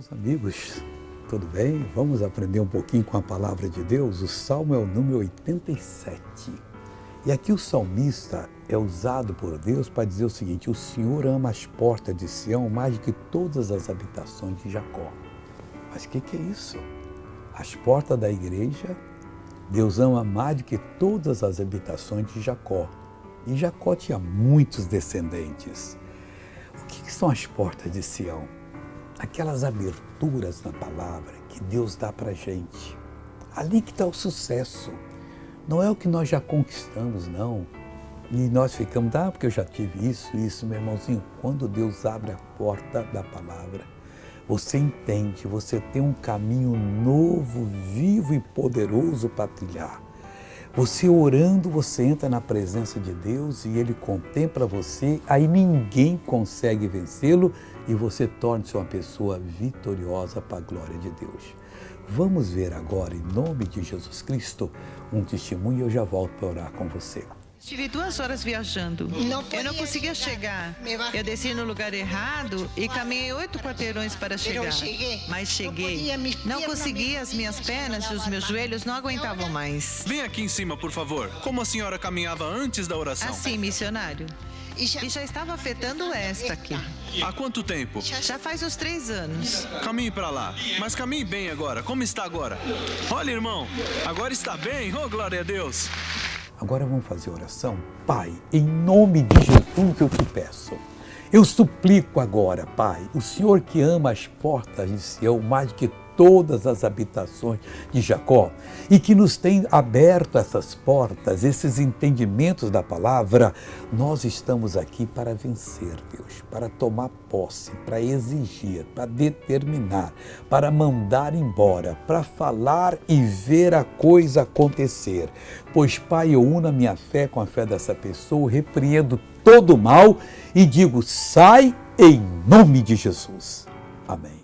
Meus amigos, tudo bem? Vamos aprender um pouquinho com a palavra de Deus? O Salmo é o número 87. E aqui o salmista é usado por Deus para dizer o seguinte: o Senhor ama as portas de Sião mais do que todas as habitações de Jacó. Mas o que é isso? As portas da igreja, Deus ama mais do que todas as habitações de Jacó. E Jacó tinha muitos descendentes. O que são as portas de Sião? Aquelas aberturas na palavra que Deus dá para a gente. Ali que está o sucesso. Não é o que nós já conquistamos, não. E nós ficamos, porque eu já tive isso, meu irmãozinho. Quando Deus abre a porta da palavra, você entende, você tem um caminho novo, vivo e poderoso para trilhar. Você orando, você entra na presença de Deus e Ele contempla você, aí ninguém consegue vencê-lo e você torna-se uma pessoa vitoriosa para a glória de Deus. Vamos ver agora, em nome de Jesus Cristo, um testemunho e eu já volto para orar com você. Estive 2 horas viajando. Eu não conseguia chegar. Eu desci no lugar errado e caminhei 8 quarteirões para chegar. Mas cheguei. Não consegui, as minhas pernas e os meus joelhos não aguentavam mais. Vem aqui em cima, por favor. Como a senhora caminhava antes da oração? Assim, missionário. E já estava afetando esta aqui. Há quanto tempo? Já faz uns 3 anos. Caminhe para lá. Mas caminhe bem agora. Como está agora? Olha, irmão. Agora está bem. Oh, glória a Deus. Agora vamos fazer oração. Pai, em nome de Jesus eu te peço. Eu suplico agora, Pai, o Senhor que ama as portas de Sião mais do que todas as habitações de Jacó e que nos tem aberto essas portas, esses entendimentos da palavra, nós estamos aqui para vencer, Deus, para tomar posse, para exigir, para determinar, para mandar embora, para falar e ver a coisa acontecer. Pois, Pai, eu uno a minha fé com a fé dessa pessoa, repreendo todo o mal e digo, sai em nome de Jesus. Amém.